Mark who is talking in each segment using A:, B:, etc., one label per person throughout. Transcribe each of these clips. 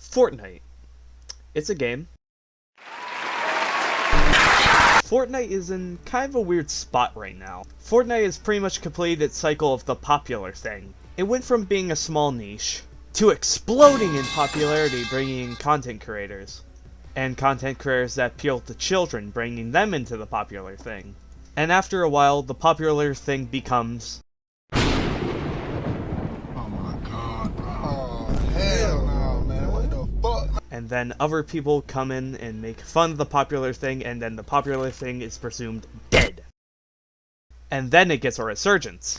A: Fortnite. It's a game. Fortnite is in kind of a weird spot right now. Fortnite has pretty much completed its cycle of the popular thing. It went from being a small niche to exploding in popularity, bringing in content creators. And content creators that appeal to children, bringing them into the popular thing. And after a while, the popular thing becomes... And then other people come in and make fun of the popular thing, and then the popular thing is presumed dead. And then it gets a resurgence.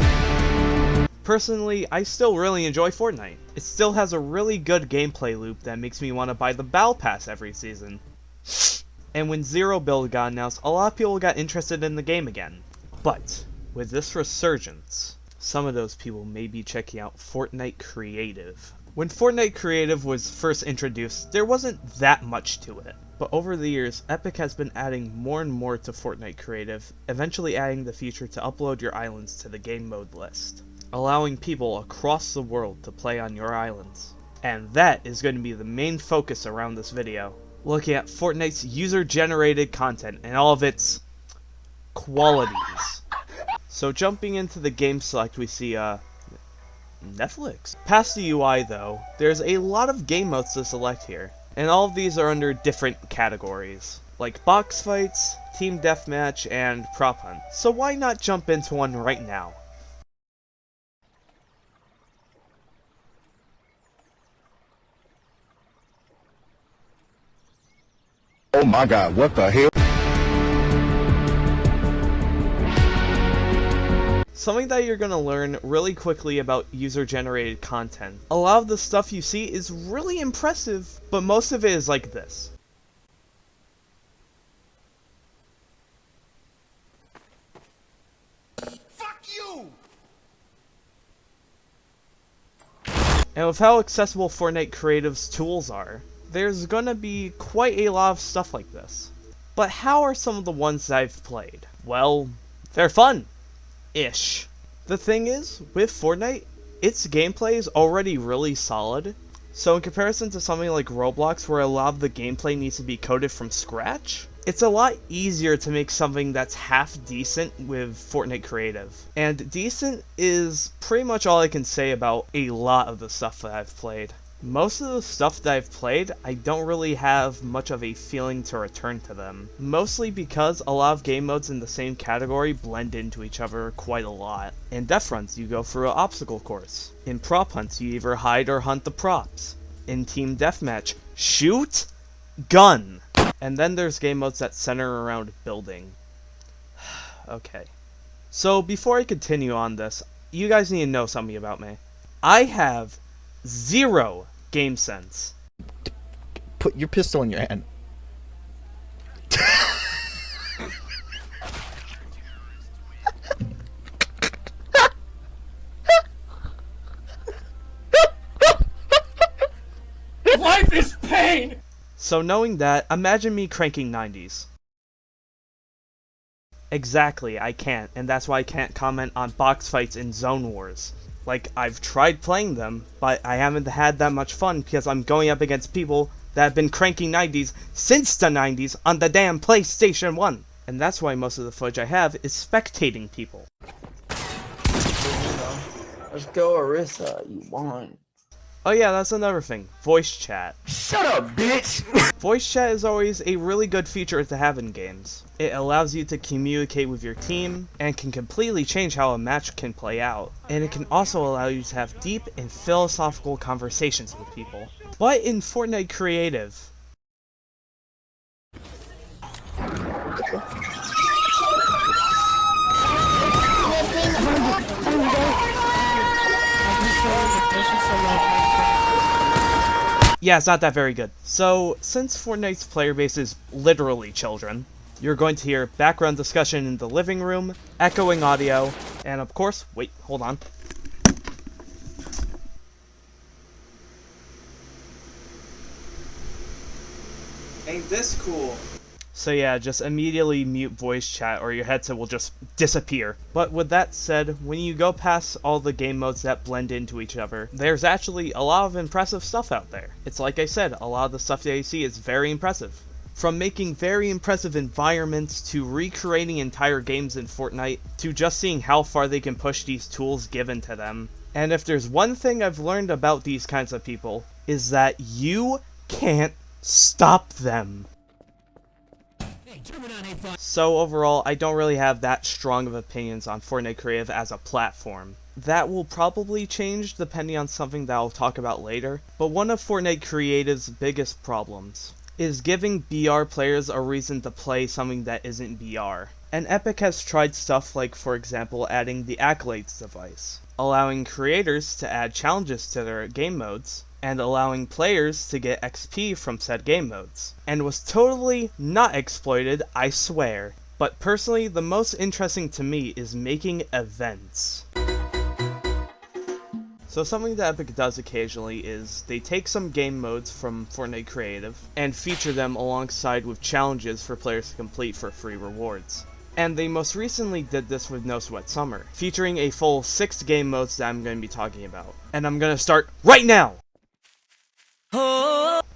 A: Personally, I still really enjoy Fortnite. It still has a really good gameplay loop that makes me want to buy the Battle Pass every season. And when Zero Build got announced, a lot of people got interested in the game again. But, with this resurgence, some of those people may be checking out Fortnite Creative. When Fortnite Creative was first introduced, there wasn't that much to it. But over the years, Epic has been adding more and more to Fortnite Creative, eventually adding the feature to upload your islands to the game mode list, allowing people across the world to play on your islands. And that is going to be the main focus around this video, looking at Fortnite's user-generated content and all of its qualities. So jumping into the game select, we see Netflix. Past the UI though, there's a lot of game modes to select here, and all of these are under different categories, like box fights, team deathmatch, and prop hunt. So why not jump into one right now?
B: Oh my god, what the hell?
A: Something that you're going to learn really quickly about user-generated content. A lot of the stuff you see is really impressive, but most of it is like this.
B: Fuck you!
A: And with how accessible Fortnite Creative's tools are, there's going to be quite a lot of stuff like this. But how are some of the ones that I've played? Well, they're fun. Ish. The thing is, with Fortnite, its gameplay is already really solid, so in comparison to something like Roblox where a lot of the gameplay needs to be coded from scratch, it's a lot easier to make something that's half decent with Fortnite Creative. And decent is pretty much all I can say about a lot of the stuff that I've played. Most of the stuff that I've played, I don't really have much of a feeling to return to them. Mostly because a lot of game modes in the same category blend into each other quite a lot. In death runs, you go through an obstacle course. In prop hunts, you either hide or hunt the props. In team deathmatch, shoot, gun. And then there's game modes that center around building. Okay. So before I continue on this, you guys need to know something about me. I have zero game sense.
C: Put your pistol in your hand.
D: Life is pain!
A: So knowing that, imagine me cranking 90s. Exactly, I can't, and that's why I can't comment on box fights in Zone Wars. Like, I've tried playing them, but I haven't had that much fun because I'm going up against people that have been cranking 90s since the 90s on the damn PlayStation 1. And that's why most of the footage I have is spectating people.
D: Let's go, Arissa. You won.
A: Oh yeah, that's another thing. Voice chat.
D: Shut up, bitch!
A: Voice chat is always a really good feature to have in games. It allows you to communicate with your team, and can completely change how a match can play out. And it can also allow you to have deep and philosophical conversations with people. But in Fortnite Creative, yeah, it's not that very good. So, since Fortnite's player base is literally children, you're going to hear background discussion in the living room, echoing audio, and of course, wait, hold on. Ain't this cool? So yeah, just immediately mute voice chat or your headset will just disappear. But with that said, when you go past all the game modes that blend into each other, there's actually a lot of impressive stuff out there. It's like I said, a lot of the stuff that you see is very impressive. From making very impressive environments, to recreating entire games in Fortnite, to just seeing how far they can push these tools given to them. And if there's one thing I've learned about these kinds of people, is that you can't stop them. So overall, I don't really have that strong of opinions on Fortnite Creative as a platform. That will probably change depending on something that I'll talk about later, but one of Fortnite Creative's biggest problems is giving BR players a reason to play something that isn't BR. And Epic has tried stuff like, for example, adding the accolades device, allowing creators to add challenges to their game modes, and allowing players to get XP from said game modes, and was totally not exploited, I swear. But personally, the most interesting to me is making events. So something that Epic does occasionally is they take some game modes from Fortnite Creative and feature them alongside with challenges for players to complete for free rewards. And they most recently did this with No Sweat Summer, featuring a full 6 game modes that I'm going to be talking about. And I'm going to start right now!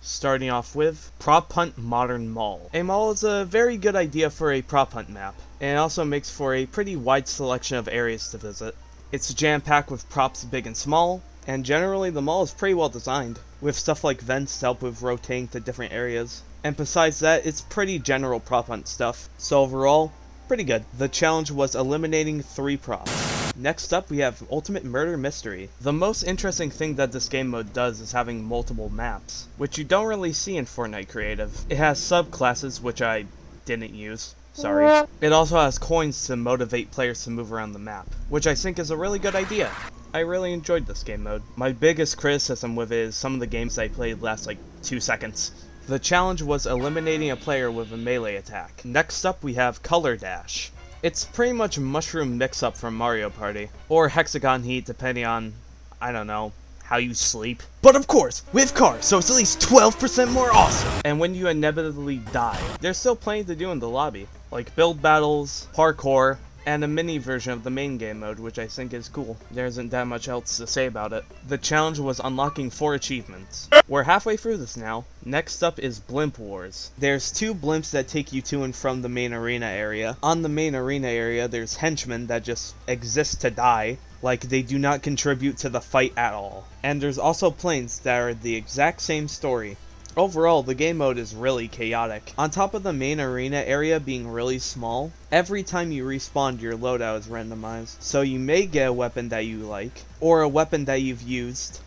A: Starting off with Prop Hunt Modern Mall. A mall is a very good idea for a prop hunt map, and it also makes for a pretty wide selection of areas to visit. It's jam-packed with props big and small, and generally the mall is pretty well designed, with stuff like vents to help with rotating to different areas. And besides that, it's pretty general prop hunt stuff, so overall, pretty good. The challenge was eliminating 3 props. Next up, we have Ultimate Murder Mystery. The most interesting thing that this game mode does is having multiple maps, which you don't really see in Fortnite Creative. It has subclasses, which I didn't use. Sorry. It also has coins to motivate players to move around the map, which I think is a really good idea. I really enjoyed this game mode. My biggest criticism with it is some of the games I played last like 2 seconds. The challenge was eliminating a player with a melee attack. Next up we have Color Dash. It's pretty much Mushroom Mix-Up from Mario Party, or Hexagon Heat depending on, I don't know, how you sleep. But of course, with cars, so it's at least 12% more awesome! And when you inevitably die, there's still plenty to do in the lobby, like build battles, parkour, and a mini version of the main game mode, which I think is cool. There isn't that much else to say about it. The challenge was unlocking 4 achievements. We're halfway through this now. Next up is Blimp Wars. There's 2 blimps that take you to and from the main arena area. On the main arena area, there's henchmen that just exist to die, like they do not contribute to the fight at all. And there's also planes that are the exact same story. Overall, the game mode is really chaotic. On top of the main arena area being really small, every time you respawn your loadout is randomized. So you may get a weapon that you like, or a weapon that you've used.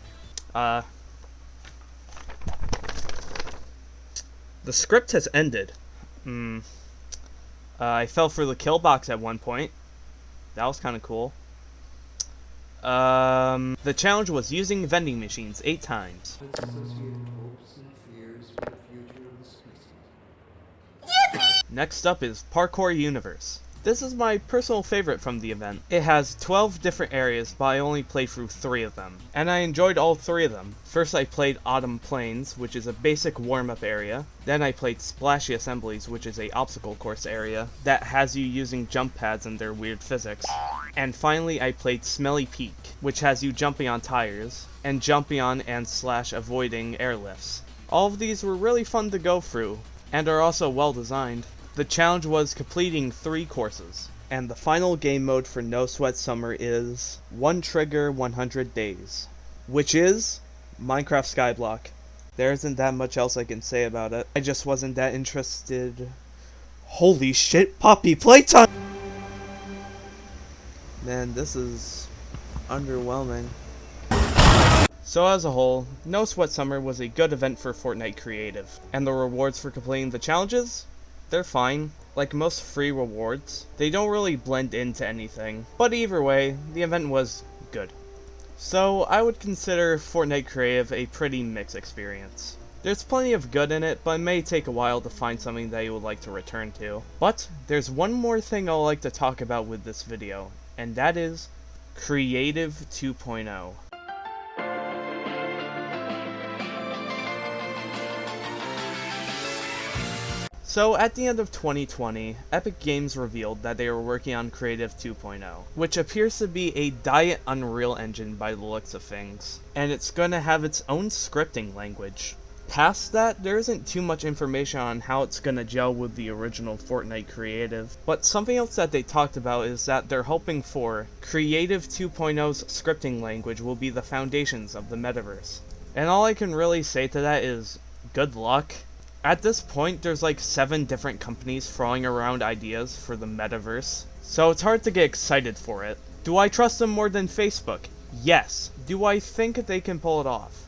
A: The script has ended. I fell through the kill box at one point. That was kind of cool. The challenge was using vending machines 8 times. Next up is Parkour Universe. This is my personal favorite from the event. It has 12 different areas, but I only played through 3 of them, and I enjoyed all 3 of them. First I played Autumn Plains, which is a basic warm-up area. Then I played Splashy Assemblies, which is a obstacle course area that has you using jump pads and their weird physics. And finally I played Smelly Peak, which has you jumping on tires, and jumping on and / avoiding airlifts. All of these were really fun to go through, and are also well designed. The challenge was completing 3 courses, and the final game mode for No Sweat Summer is 1 Trigger 100 Days, which is Minecraft Skyblock. There isn't that much else I can say about it. I just wasn't that interested. Holy shit, Poppy, playtime! Man, this is underwhelming. So as a whole, No Sweat Summer was a good event for Fortnite Creative, and the rewards for completing the challenges? They're fine. Like most free rewards, they don't really blend into anything. But either way, the event was good. So I would consider Fortnite Creative a pretty mixed experience. There's plenty of good in it, but it may take a while to find something that you would like to return to. But there's one more thing I'd like to talk about with this video, and that is Creative 2.0. So at the end of 2020, Epic Games revealed that they were working on Creative 2.0, which appears to be a diet Unreal Engine by the looks of things, and it's going to have its own scripting language. Past that, there isn't too much information on how it's going to gel with the original Fortnite creative, but something else that they talked about is that they're hoping for Creative 2.0's scripting language will be the foundations of the metaverse. And all I can really say to that is, good luck. At this point, there's like 7 different companies throwing around ideas for the metaverse, so it's hard to get excited for it. Do I trust them more than Facebook? Yes. Do I think they can pull it off?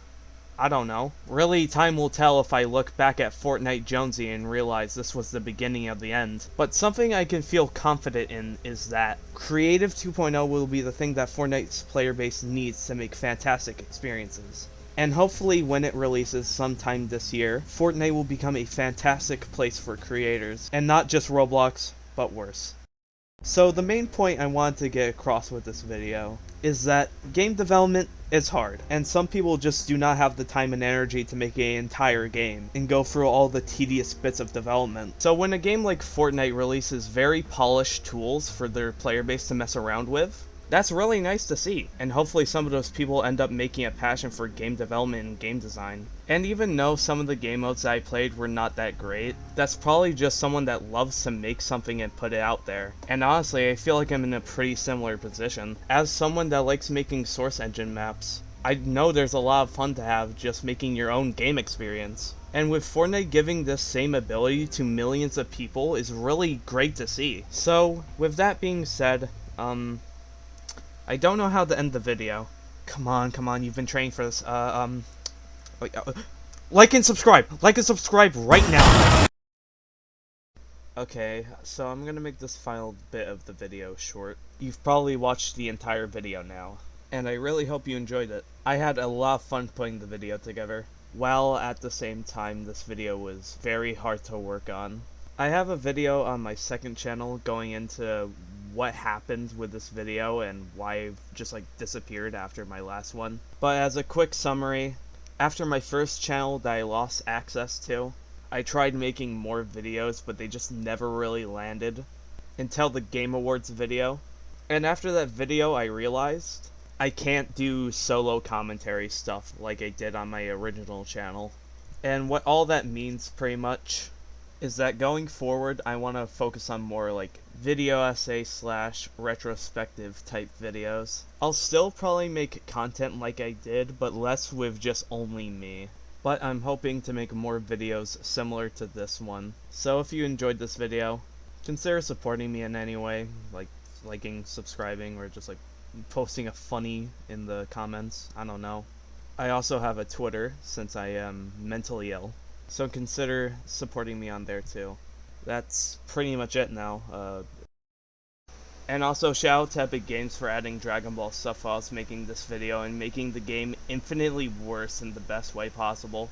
A: I don't know. Really, time will tell if I look back at Fortnite Jonesy and realize this was the beginning of the end. But something I can feel confident in is that Creative 2.0 will be the thing that Fortnite's player base needs to make fantastic experiences. And hopefully when it releases sometime this year, Fortnite will become a fantastic place for creators, and not just Roblox, but worse. So the main point I wanted to get across with this video is that game development is hard, and some people just do not have the time and energy to make an entire game and go through all the tedious bits of development. So when a game like Fortnite releases very polished tools for their player base to mess around with, that's really nice to see, and hopefully some of those people end up making a passion for game development and game design. And even though some of the game modes that I played were not that great, that's probably just someone that loves to make something and put it out there. And honestly, I feel like I'm in a pretty similar position. As someone that likes making source engine maps, I know there's a lot of fun to have just making your own game experience. And with Fortnite giving this same ability to millions of people is really great to see. So, with that being said, I don't know how to end the video. Come on, you've been training for this. Like and subscribe! Like and subscribe right now! Okay, so I'm gonna make this final bit of the video short. You've probably watched the entire video now, and I really hope you enjoyed it. I had a lot of fun putting the video together, while at the same time this video was very hard to work on. I have a video on my second channel going into what happened with this video and why I've just like disappeared after my last one. But as a quick summary, after my first channel that I lost access to, I tried making more videos but they just never really landed until the Game Awards video. And after that video I realized I can't do solo commentary stuff like I did on my original channel. And what all that means pretty much is that going forward I want to focus on more like video essay / retrospective type videos. I'll still probably make content like I did, but less with just only me. But I'm hoping to make more videos similar to this one. So if you enjoyed this video, consider supporting me in any way, like liking, subscribing, or just like posting a funny in the comments. I don't know. I also have a Twitter since I am mentally ill, so consider supporting me on there too. That's pretty much it now. And also shout out to Epic Games for adding Dragon Ball stuff while I was making this video and making the game infinitely worse in the best way possible.